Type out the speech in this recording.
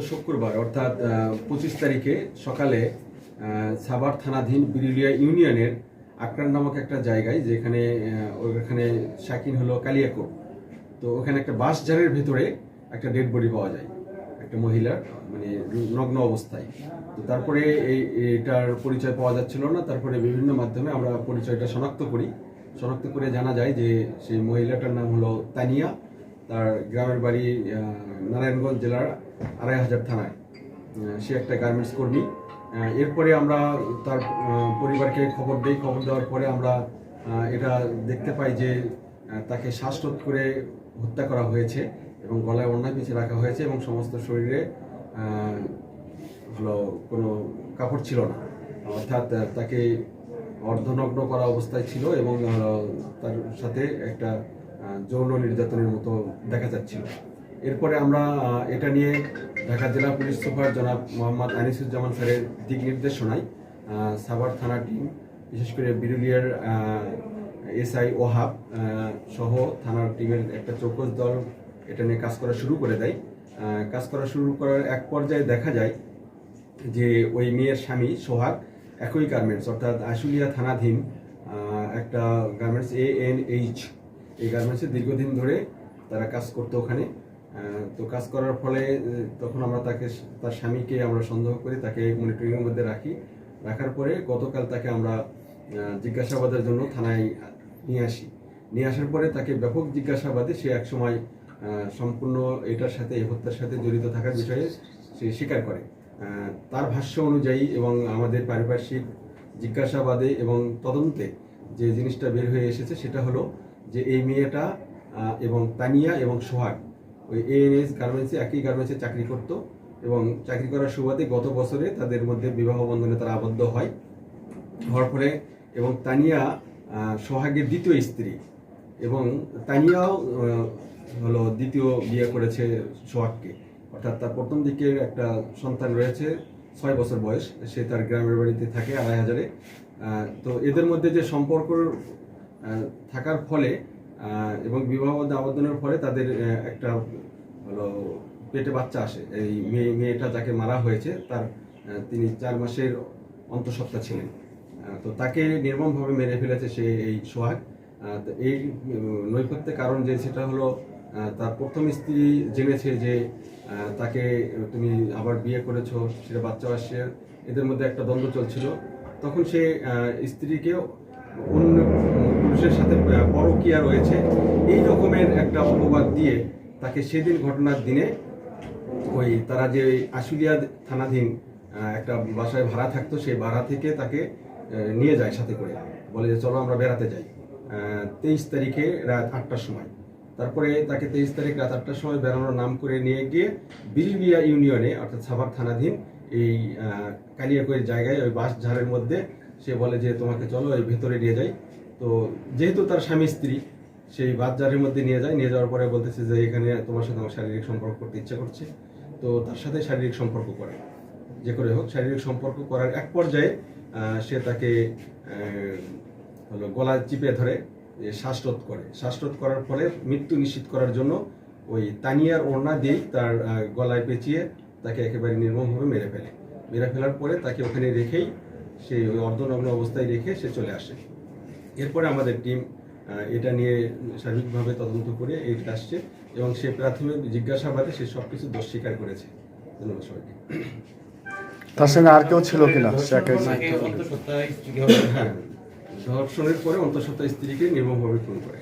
শুক্রবার অর্থাৎ 25 তারিখে সকালে সাভার থানাধীন বিরুলিয়া ইউনিয়নের আকরান নামক একটা জায়গায়, যেখানে ওখানে শাকিন হলো কালিয়াকোট। তো ওখানে একটা বাঁশঝাড়ের ভেতরে একটা ডেড বডি পাওয়া যায়, একটা মহিলার, মানে নগ্ন অবস্থায়। তো তারপরে এটার পরিচয় পাওয়া যাচ্ছিল না। তারপরে বিভিন্ন মাধ্যমে আমরা পরিচয়টা শনাক্ত করে জানা যায় যে সেই মহিলাটার নাম হলো তানিয়া। তার গ্রামের বাড়ি নারায়ণগঞ্জ জেলার 2500 থানায়। সে একটা গার্মেন্টস কর্মী। এরপরে আমরা তার পরিবারকে খবর দিই। খবর দেওয়ার পরে আমরা এটা দেখতে পাই যে তাকে শ্বাসরোধ করে হত্যা করা হয়েছে এবং গলায় ওড়না পেঁচিয়ে রাখা হয়েছে এবং সমস্ত শরীরে কোনো কাপড় ছিল না, অর্থাৎ তাকে অর্ধনগ্ন করা অবস্থায় ছিল এবং তার সাথে একটা যৌন নির্যাতনের মতো দেখা যাচ্ছিল। এরপরে আমরা এটা নিয়ে ঢাকা জেলা পুলিশ সুপার জনাব মোহাম্মদ আনিসুজ্জামান স্যারের দিক নির্দেশনায় সাভার থানা টিম, বিশেষ করে বিরুলিয়ার এসআই ওহাব সহ থানার টিমের একটা চৌকস দল এটা নিয়ে কাজ করা শুরু করে দেয়। কাজ করা শুরু করার এক পর্যায়ে দেখা যায় যে ওই মেয়ের স্বামী সোহাগ একই গার্মেন্টস অর্থাৎ আশুলিয়া থানাধীন একটা গার্মেন্টস ANH, এই গার্মেন্টসে দীর্ঘদিন ধরে তারা কাজ করতো ওখানে। তো কাজ করার ফলে তখন আমরা তার স্বামীকে আমরা সন্দেহ করে তাকে মনিটরিংয়ের মধ্যে রাখার পরে গতকাল তাকে আমরা জিজ্ঞাসাবাদের জন্য থানায় নিয়ে আসার পরে তাকে ব্যাপক জিজ্ঞাসাবাদে সে একসময় সম্পূর্ণ এটার সাথে, এই হত্যার সাথে জড়িত থাকার বিষয়ে সে স্বীকার করে। তার ভাষ্য অনুযায়ী এবং আমাদের পারিপার্শ্বিক জিজ্ঞাসাবাদে এবং তদন্তে যে জিনিসটা বের হয়ে এসেছে সেটা হলো যে এই মেয়েটা এবং তানিয়া এবং সোহাগ ওই ANH গার্মেন্টসে, একই গার্মেন্টসে চাকরি করত এবং চাকরি করার সুবাদে গত বছরে তাদের মধ্যে বিবাহ বন্ধনে তারা আবদ্ধ হওয়ার পরে এবং তানিয়া সোহাগের দ্বিতীয় স্ত্রী এবং তানিয়াও হলো দ্বিতীয় বিয়ে করেছে সোহাগকে, অর্থাৎ তার প্রথম দিকের একটা সন্তান রয়েছে 6 বছর বয়স, সে তার গ্রামের বাড়িতে থাকে 2500-এ। তো এদের মধ্যে যে সম্পর্ক থাকার ফলে এবং বিবাহ আবেদনের ফলে তাদের একটা হলো পেটে বাচ্চা আসে। এই মেয়েটা যাকে মারা হয়েছে তিনি 4 মাসের অন্তঃসত্ত্বা ছিলেন। তো তাকে নির্মমভাবে মেরে ফেলেছে সে এই সোহাগ। এই নৈপথ্যের কারণ যে সেটা হলো তার প্রথম স্ত্রী জেনেছে যে তাকে তুমি আবার বিয়ে করেছো, সেটা বাচ্চা আসছে, এদের মধ্যে একটা দ্বন্দ্ব চলছিল। তখন সে স্ত্রীকে অন্য পুরুষের সাথে পরকীয়া রয়েছে এই রকমের একটা অপবাদ দিয়ে তাকে সেদিন ঘটনার দিনে ওই তারা যে আশুলিয়া থানাধীন একটা বাসায় ভাড়া থাকতো, সেই ভাড়া থেকে তাকে নিয়ে যায় সাথে করে, বলে যে চলো আমরা বেড়াতে যাই 23 তারিখে রাত 8টার সময়। তারপরে তাকে 23 তারিখ রাত 8টার সময় বেড়ানোর নাম করে নিয়ে গিয়ে বিরুলিয়া ইউনিয়নে অর্থাৎ সাভার থানাধীন এই কালিয়াকৈর জায়গায় ওই বাঁশঝাড়ের মধ্যে সে বলে যে তোমাকে চলো এই ভেতরে নিয়ে যাই। তো যেহেতু তার স্বামী স্ত্রী, সেই বাঁশঝাড়ের মধ্যে নিয়ে যাওয়ার পরে বলতেছে যে এখানে তোমার সাথে আমার শারীরিক সম্পর্ক করতে ইচ্ছে করছে। তো তার সাথে শারীরিক সম্পর্ক করে, যে করে হোক শারীরিক সম্পর্ক করার এক পর্যায়ে সে তাকে হলো গলায় চিপে ধরে শ্বাসরোধ করার ফলে মৃত্যু নিশ্চিত করার জন্য ওই তানিয়ার ওড়না দিয়েই তার গলায় পেঁচিয়ে তাকে একেবারে নির্মমভাবে মেরে ফেলার পরে তাকে ওখানে রেখেই সে ওই অর্ধনগ্ন অবস্থায় রেখে সে চলে আসে। এরপরে আমাদের টিম এটা নিয়ে সার্বিকভাবে তদন্ত করে এটা আসছে এবং সে প্রাথমিক জিজ্ঞাসাবাদে সে সবকিছু দোষ স্বীকার করেছে। ধন্যবাদ সবাইকে। তার সঙ্গে আর কেউ ছিল কিনা? হ্যাঁ, ধর্ষণের পরে অন্তঃসত্ত্বা স্ত্রীকে নির্মমভাবে খুন করে।